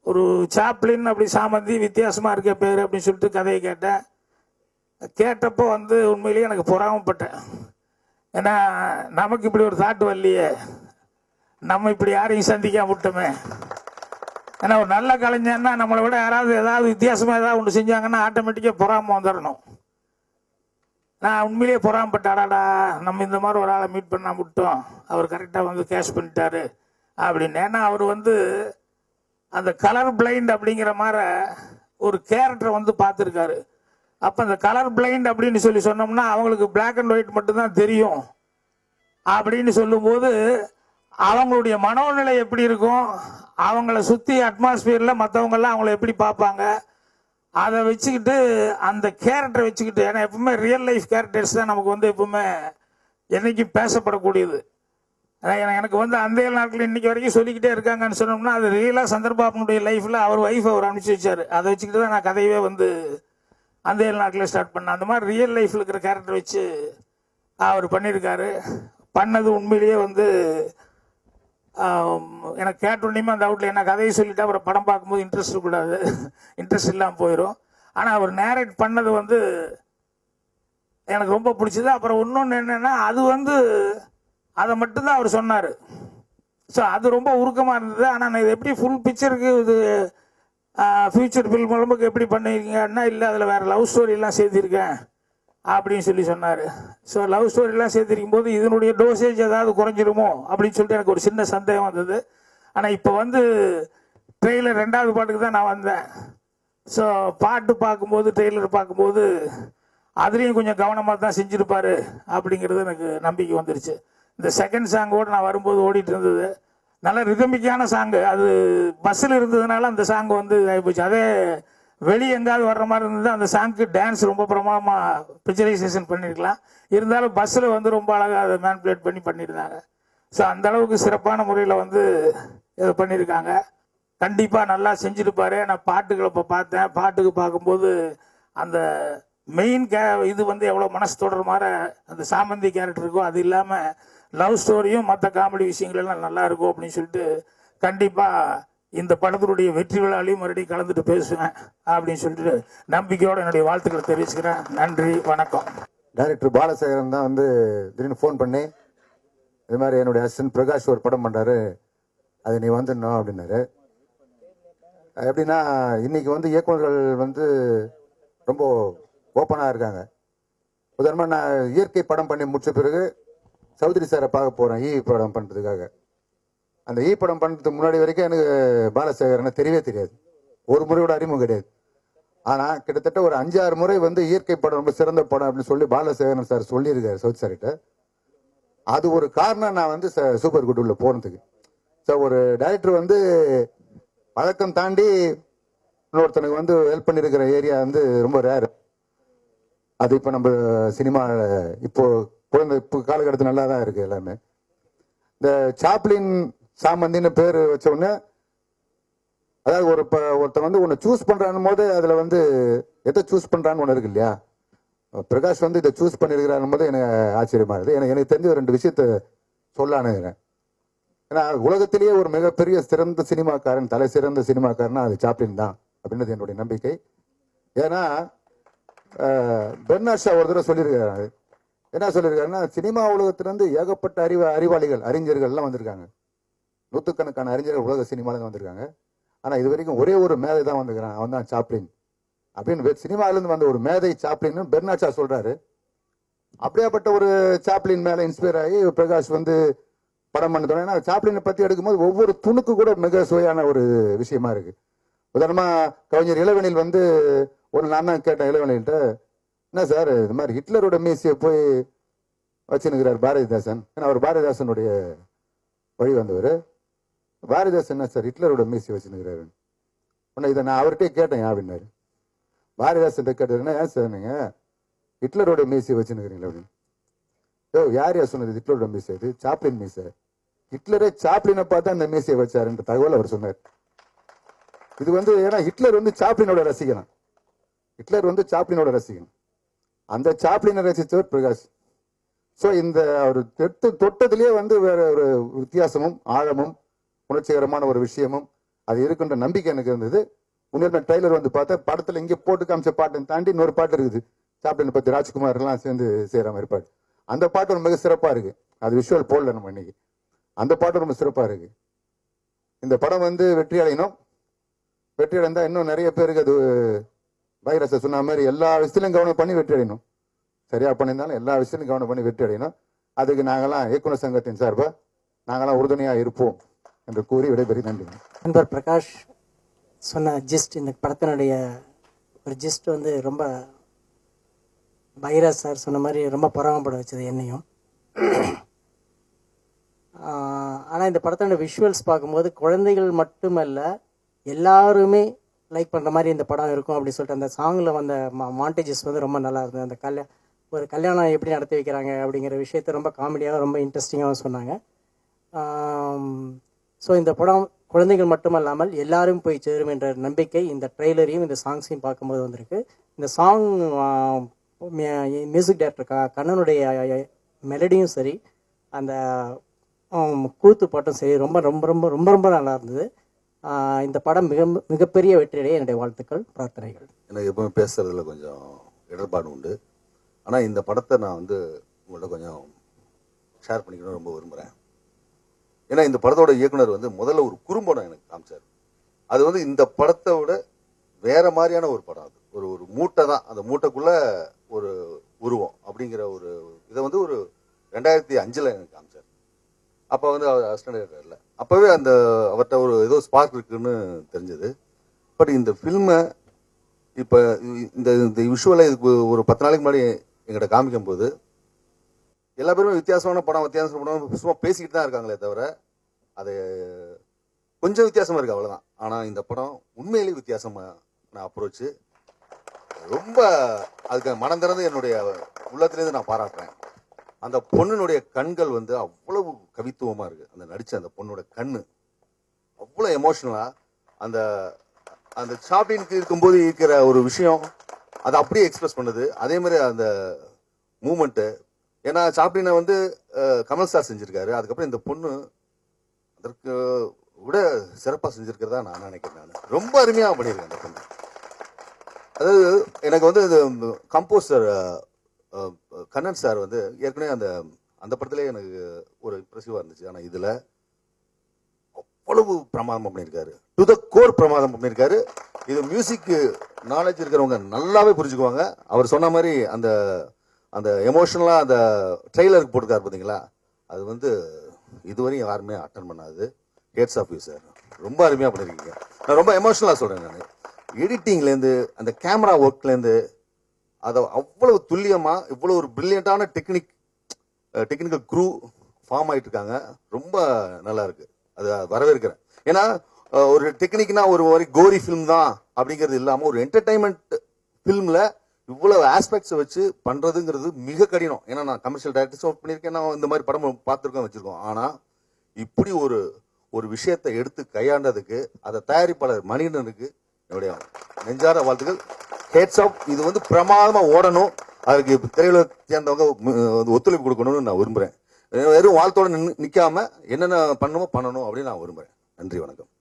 ஒரு சாப்ளின் அப்படி சாமந்தி வித்தியாசமாக இருக்க பேர் அப்படின்னு சொல்லிட்டு கதையை கேட்டேன். கேட்டப்போ வந்து உண்மையிலேயே எனக்கு பொறாமப்பட்டேன். ஏன்னா நமக்கு இப்படி ஒரு தாட்டு வரலையே, நம்ம இப்படி யாரையும் சந்திக்காம விட்டோமே. ஏன்னா ஒரு நல்ல கலைஞன்னா நம்மளை விட யாராவது ஏதாவது வித்தியாசமாக ஏதாவது ஒன்று செஞ்சாங்கன்னா ஆட்டோமேட்டிக்காக பொறாம வந்துடணும். நான் உண்மையிலேயே பொறாமப்பட்டாடாடா, நம்ம இந்த மாதிரி ஒரு ஆளை மீட் பண்ணாம விட்டோம், அவர் கரெக்டாக வந்து கேஷ் பண்ணிட்டாரு அப்படின்னு. ஏன்னா அவர் வந்து அந்த கலர் பிளைண்ட் அப்படிங்கிற மாதிரி ஒரு கேரக்டரை வந்து பார்த்துருக்காரு. அப்போ அந்த கலர் பிளைண்ட் அப்படின்னு சொல்லி சொன்னோம்னா அவங்களுக்கு பிளாக் அண்ட் ஒயிட் மட்டும்தான் தெரியும் அப்படின்னு சொல்லும்போது அவங்களுடைய மனோநிலை எப்படி இருக்கும், அவங்கள சுற்றி அட்மாஸ்பியரில் மற்றவங்கெல்லாம் அவங்கள எப்படி பார்ப்பாங்க, அதை வச்சுக்கிட்டு அந்த கேரக்டரை வச்சுக்கிட்டு. ஏன்னா எப்பவுமே ரியல் லைஃப் கேரக்டர்ஸ் தான் நமக்கு வந்து எப்பவுமே என்னைக்கும் பேசப்படக்கூடியது. எனக்கு வந்து அந்த நாட்கள் இன்னைக்கு வரைக்கும் சொல்லிக்கிட்டே இருக்காங்கன்னு சொன்னோம்னா அது ரியலாக சந்தர்பாபனுடைய லைஃப்பில் அவர் ஒய்ஃப் அவர் அனுப்பிச்சு வச்சார். அதை வச்சுக்கிட்டு தான் நான் கதையவே வந்து அந்த நாட்களில் ஸ்டார்ட் பண்ணேன். அந்த மாதிரி ரியல் லைஃப்பில் இருக்கிற கேரக்டர் வச்சு அவர் பண்ணியிருக்காரு. பண்ணது உண்மையிலேயே வந்து எனக்கு கேட்டோன்னையுமே அந்த அவுட்டில் என்ன கதையை சொல்லிவிட்டு அப்புறம் படம் பார்க்கும்போது இன்ட்ரெஸ்ட் இருக்கக்கூடாது, இன்ட்ரெஸ்ட் இல்லாமல் போயிடும். ஆனால் அவர் நேரேட் பண்ணது வந்து எனக்கு ரொம்ப பிடிச்சது. அப்புறம் இன்னொன்று என்னென்னா அது வந்து அதை மட்டும்தான் அவர் சொன்னார். ஸோ அது ரொம்ப உருக்கமாக இருந்தது. ஆனால் நான் இது எப்படி ஃபுல் பிக்சருக்கு இது ஃபியூச்சர் ஃபில்ம் மூலமுக்கு எப்படி பண்ணியிருக்கீங்கன்னா, இல்லை அதில் வேறு லவ் ஸ்டோரியெல்லாம் சேர்த்திருக்கேன் அப்படின்னு சொல்லி சொன்னார். ஸோ லவ் ஸ்டோரிலாம் சேர்த்திருக்கும் போது இதனுடைய டோசேஜ் ஏதாவது குறைஞ்சிருமோ அப்படின்னு சொல்லிட்டு எனக்கு ஒரு சின்ன சந்தேகம் வந்தது. ஆனால் இப்போ வந்து ட்ரெய்லர் 2வது பாட்டுக்கு தான் நான் வந்தேன். ஸோ பாட்டு பார்க்கும்போது ட்ரெய்லர் பார்க்கும்போது அதுலேயும் கொஞ்சம் கவனமாக தான் செஞ்சுருப்பார் அப்படிங்கிறது எனக்கு நம்பிக்கை வந்துருச்சு. இந்த செகண்ட் சாங்கோடு நான் வரும்போது ஓடிட்டு இருந்தது, நல்ல ரிதமிக்கான சாங்கு. அது பஸ்ஸில் இருந்ததுனால அந்த சாங் வந்து இதாகி போச்சு. அதே வெளியே எங்காவது வர்ற மாதிரி இருந்தது அந்த சாங்க்கு டான்ஸ் ரொம்ப பிரமாதமாக பிக்சரைசேஷன் பண்ணியிருக்கலாம். இருந்தாலும் பஸ்ஸில் வந்து ரொம்ப அழகாக அதை மேனிபுலேட் பண்ணியிருந்தாங்க. ஸோ அந்த அளவுக்கு சிறப்பான முறையில் வந்து இதை பண்ணியிருக்காங்க. கண்டிப்பாக நல்லா செஞ்சுருப்பாரு. நான் பாட்டுகளை இப்போ பார்த்தேன். பாட்டுக்கு பார்க்கும்போது அந்த மெயின் இது வந்து எவ்வளோ மனசு தொடர மாதிரி அந்த சாமந்தி கேரக்டர் இருக்கோ, அது இல்லாமல் லவ் ஸ்டோரியும் மற்ற காமெடி விஷயங்கள் எல்லாம் நல்லா இருக்கும் அப்படின்னு சொல்லிட்டு கண்டிப்பாக இந்த படத்தினுடைய வெற்றி விழாலையும் மறுபடியும் கலந்துட்டு பேசுவேன் அப்படின்னு சொல்லிட்டு நம்பிக்கையோடு என்னுடைய வாழ்த்துக்களை தெரிவிச்சுக்கிறேன். நன்றி, வணக்கம். டைரக்டர் பாலசேகரன் தான் வந்து திடீர்னு ஃபோன் பண்ணி இது மாதிரி என்னுடைய அசிஸ்டன்ட் பிரகாஷ் ஒரு படம் பண்ணுறாரு, அது நீ வந்துடணும் அப்படின்னாரு. எப்படின்னா இன்னைக்கு வந்து இயக்குநர்கள் வந்து ரொம்ப ஓப்பனாக இருக்காங்க. உதாரணமாக நான் இயற்கை படம் பண்ணி முடிச்ச பிறகு சௌத்ரி சாரை பார்க்க போகிறேன் படம் பண்ணுறதுக்காக. அந்த படம் பண்ணுறதுக்கு முன்னாடி வரைக்கும் எனக்கு பாலசேகரனை தெரியவே தெரியாது, ஒரு முறையோட அறிமுகம் கிடையாது. ஆனால் கிட்டத்தட்ட ஒரு 5-6 முறை வந்து இயற்கை படம் ரொம்ப சிறந்த படம் அப்படின்னு சொல்லி பாலசேகரன் சார் சொல்லியிருக்காரு சௌத்ரி சார்கிட்ட. அது ஒரு காரணம் நான் வந்து சூப்பர் குட் உள்ள போனதுக்கு. ஸோ ஒரு டைரக்டர் வந்து பழக்கம் தாண்டி இன்னொருத்தனுக்கு வந்து ஹெல்ப் பண்ணியிருக்கிற ஏரியா வந்து ரொம்ப ரேர். அது இப்போ நம்ம சினிமா இப்போ காலகட்டத்தில் நல்லா தான் இருக்கு எல்லாமே. இந்த சாப்ளின் சாமந்தின்னு பேர் வச்ச உடனே, அதாவது ஒருத்தன் வந்து ஒன்று சூஸ் பண்றான் போது அதுல வந்து எதை சூஸ் பண்றான்னு ஒன்று இருக்கு இல்லையா. பிரகாஷ் வந்து இதை சூஸ் பண்ணிருக்கிறான் போது எனக்கு ஆச்சரியமா இருக்குது. எனக்கு தெரிஞ்ச 2 விஷயத்த சொல்லானுங்கிறேன். ஏன்னா உலகத்திலேயே ஒரு மிகப்பெரிய சிறந்த சினிமாக்காரன், தலை சிறந்த சினிமாக்காரனா அது சாப்ளின் தான் அப்படின்றது என்னுடைய நம்பிக்கை. ஏன்னா பெர்னாட் ஷா ஒரு தடவை சொல்லியிருக்காரு. என்ன சொல்லியிருக்காருன்னா, சினிமா உலகத்திலிருந்து ஏகப்பட்ட அறிவாளிகள் அறிஞர்கள்லாம் வந்திருக்காங்க. நூற்றுக்கணக்கான அறிஞர்கள் உலக சினிமாவிலேருந்து வந்திருக்காங்க. ஆனால் இது வரைக்கும் ஒரே ஒரு மேதை தான் வந்துருக்கான், அவன் தான் சாப்ளின் அப்படின்னு சினிமாவிலேருந்து வந்த ஒரு மேதை சாப்ளின்னு பெர்னாட் ஷா சொல்றாரு. அப்படியாப்பட்ட ஒரு சாப்ளின் மேலே இன்ஸ்பயர் ஆகி பிரகாஷ் வந்து படம் பண்ண. ஏன்னா சாப்ளினை பற்றி எடுக்கும்போது ஒவ்வொரு துணுக்கு கூட மிக சுவையான ஒரு விஷயமா இருக்கு. உதாரணமா கவிஞர் இளவேனில் வந்து ஒன்று நான் தான் கேட்டேன் இளவேனில்கிட்ட, என்ன சார் இது மாதிரி ஹிட்லரோட மீசியை போய் வச்சுன்னுக்கிறார் பாரதிதாசன். ஏன்னா அவர் பாரதிதாசனுடைய வழி வந்தவர். பாரதிதாசன் என்ன சார் ஹிட்லரோட மீசி வச்சுன்னுக்கிறாரு? உன்னை இதை நான் அவர்கிட்டே கேட்டேன் அப்படின்னாரு. பாரதிதாசன் கேட்டதுன்னா, ஏன் சார் நீங்க ஹிட்லரோட மீசியை வச்சுன்னுக்கிறீங்களா அப்படின்னு. யார் சொன்னது ஹிட்லரோட மீசை? இது சாப்ளின் மீசை. ஹிட்லரே சாப்ளினை பார்த்தா அந்த மீசையை வச்சாருன்ற தகவல் அவர் சொன்னார். இது வந்து ஏன்னா ஹிட்லர் வந்து சாப்ளினோட ரசிகன். ஹிட்லர் வந்து சாப்ளினோட ரசிகன். அந்த சாப்ளினை ரசித்தவர் பிரகாஷ். ஸோ இந்த அவர் தொட்டத்திலேயே வந்து வேற ஒரு வித்தியாசமும் ஆழமும் உணர்ச்சிகரமான ஒரு விஷயமும் அது இருக்குன்ற நம்பிக்கை எனக்கு இருந்தது. முன்னேற்ற ட்ரைலர் வந்து பார்த்தா படத்தில் இங்கே போட்டு காமிச்ச பாட்டை தாண்டி இன்னொரு பாட்டு இருக்குது, சாப்பிட்டு பத்தி ராஜ்குமார் எல்லாம் சேர்ந்து செய்கிற மாதிரி பாட்டு. அந்த பாட்டு ரொம்ப மிக சிறப்பாக இருக்கு. அது விஷுவல் போடல நம்ம இன்னைக்கு. அந்த பாட்டு ரொம்ப சிறப்பாக இருக்கு. இந்த படம் வந்து வெற்றி அடையணும். வெற்றி அடைந்தா இன்னும் நிறைய பேருக்கு அது வைரஸை சொன்ன மாதிரி எல்லா விஷயத்திலும் கவனம் பண்ணி வெற்றி அடையணும். சரியா பண்ணியிருந்தாலும் எல்லா விஷயத்திலும் கவனம் பண்ணி வெற்றி அடையணும். அதுக்கு நாங்களாம் இயக்குனர் சங்கத்தின் சார்பாக நாங்களாம் உறுதுணையாக இருப்போம் என்று கூறி விடைபெறி நன்றி. நண்பர் பிரகாஷ் சொன்ன ஜிஸ்ட், இந்த படத்தினுடைய ஒரு ஜிஸ்ட் வந்து ரொம்ப பைரா சார் சொன்ன மாதிரி ரொம்ப பொறாமப்பட வச்சது என்னையும். ஆனால் இந்த படத்தோட விஷுவல்ஸ் பார்க்கும்போது குழந்தைகள் மட்டுமல்ல எல்லாருமே லைக் பண்ணுற மாதிரி இந்த படம் இருக்கும் அப்படின்னு சொல்லிட்டு அந்த சாங்கில் வந்த மாண்டேஜஸ் வந்து ரொம்ப நல்லா இருந்தது. அந்த ஒரு கல்யாணம் எப்படி நடத்தி வைக்கிறாங்க அப்படிங்கிற விஷயத்த ரொம்ப காமெடியாக ரொம்ப இன்ட்ரெஸ்டிங்காகவும் சொன்னாங்க. ஸோ இந்த படம் குழந்தைகள் மட்டுமல்லாமல் எல்லாரும் போய் சேரும் என்ற நம்பிக்கை இந்த ட்ரெய்லரையும் இந்த சாங்ஸையும் பார்க்கும்போது வந்திருக்கு. இந்த சாங் மியூசிக் டைரக்டர் கண்ணனுடைய மெலடியும் சரி, அந்த கூத்து பாட்டும் சரி ரொம்ப ரொம்ப ரொம்ப ரொம்ப ரொம்ப நல்லா இருந்தது. இந்த படம் மிகப்பெரிய வெற்றியடைய என்னுடைய வாழ்த்துக்கள், பிரார்த்தனைகள். எனக்கு எப்பவுமே பேசுறதுல கொஞ்சம் இடர்பாடு உண்டு. ஆனால் இந்த படத்தை நான் வந்து உங்கள்கிட்ட கொஞ்சம் ஷேர் பண்ணிக்கணும்னு ரொம்ப விரும்புகிறேன். ஏன்னா இந்த படத்தோட இயக்குனர் வந்து முதல்ல ஒரு குறும்படம் எனக்கு காமிச்சார். அது வந்து இந்த படத்தை விட வேற மாதிரியான ஒரு படம். அது ஒரு மூட்டை தான், அந்த மூட்டைக்குள்ள ஒரு உருவம் அப்படிங்கிற ஒரு இதை வந்து ஒரு 2005 எனக்கு காமிச்சார். அப்போ வந்து அவர் அசிஸ்டன்ட் டைரக்டர் இல்லை. அப்போவே அந்த அவர்கிட்ட ஒரு ஏதோ ஸ்பார்க் இருக்குன்னு தெரிஞ்சது. பட் இந்த ஃபில்மை இப்போ இந்த விஷுவலை இதுக்கு ஒரு 10 நாளைக்கு முன்னாடி எங்கிட்ட காமிக்கும் போது எல்லா பேருமே வித்தியாசமான படம் சும்மா பேசிக்கிட்டு தான் இருக்காங்களே தவிர அது கொஞ்சம் வித்தியாசமா இருக்கு, அவ்வளோதான். ஆனால் இந்த படம் உண்மையிலேயே வித்தியாசமான அப்ரோச்சு. ரொம்ப அதுக்கு மனம் திறந்து என்னுடைய உள்ளத்திலேருந்து நான் பாராட்டுறேன். அந்த பொண்ணுடைய கண்கள் வந்து அவ்வளவு கவித்துவமா இருக்கு. அந்த நடிச்ச அந்த பொண்ணோட கண்ணு அவ்வளோ எமோஷனலா அந்த அந்த ஷாப்பிங்க்கு இருக்கும்போது இருக்கிற ஒரு விஷயம் அதை அப்படியே எக்ஸ்பிரஸ் பண்ணுது. அதே மாதிரி அந்த மூமெண்ட்டு, ஏன்னா சாப்ளினை வந்து கமல் சார் செஞ்சிருக்காரு. அதுக்கப்புறம் இந்த பொண்ணு அதற்கு விட சிறப்பாக செஞ்சிருக்கிறதா நான் நினைக்கிறேன். நான் ரொம்ப அருமையாக பண்ணியிருக்கேன் அந்த பொண்ணு. அதாவது எனக்கு வந்து இந்த கம்போசர் கண்ணன் சார் வந்து ஏற்கனவே அந்த அந்த படத்துலேயே எனக்கு ஒரு இம்ப்ரெசிவாக இருந்துச்சு. ஆனால் இதில் அவ்வளவு பிரமாதம் பண்ணியிருக்காரு, டு த கோர் பிரமாதம் பண்ணியிருக்காரு. இது மியூசிக் நாலேஜ் இருக்கிறவங்க நல்லாவே புரிஞ்சுக்குவாங்க. அவர் சொன்ன மாதிரி அந்த அந்த எமோஷனலாக அந்த ட்ரெய்லருக்கு போட்டுருக்காரு பார்த்தீங்களா, அது வந்து இதுவரையும் யாருமே அட்டன் பண்ணாது. ஹேட்ஸ் ஆஃப் யூ சார், ரொம்ப அருமையாக பண்ணியிருக்கீங்க. நான் ரொம்ப எமோஷனலாக சொல்கிறேன். நான் எடிட்டிங்லேருந்து அந்த கேமரா ஒர்க்லேருந்து அதை அவ்வளவு துல்லியமாக இவ்வளோ ஒரு பிரில்லியண்டான டெக்னிக்கல் க்ரூ ஃபார்ம் ஆகிட்டு இருக்காங்க. ரொம்ப நல்லா இருக்கு, அது வரவேற்கிறேன். ஏன்னா ஒரு டெக்னிக்னா ஒரு மாதிரி கோரி ஃபிலிம் தான் அப்படிங்கிறது இல்லாமல் ஒரு என்டர்டைன்மெண்ட் ஃபிலிமில் இவ்வளவு ஆஸ்பெக்ட்ஸை வச்சு பண்ணுறதுங்கிறது மிக கடினம். ஏன்னா நான் கமர்ஷியல் டைரக்டர்ஸ் ஒர்க் பண்ணியிருக்கேன், நான் இந்த மாதிரி படம் பார்த்துருக்கோம் வச்சுருக்கோம். ஆனால் இப்படி ஒரு விஷயத்தை எடுத்து கையாண்டதுக்கு அதை தயாரிப்பாளர் மணிகண்டனுக்கு என்னுடைய நெஞ்சார வாழ்த்துக்கள். Hats off. இது வந்து பிரமாதமாக ஓடணும். அதுக்கு திரையுலக சேர்ந்தவங்க ஒத்துழைப்பு கொடுக்கணும்னு நான் விரும்புகிறேன். வெறும் வாழ்த்தோடு நிற்காம என்னென்ன பண்ணணுமோ பண்ணணும் அப்படின்னு நான் விரும்புகிறேன். நன்றி, வணக்கம்.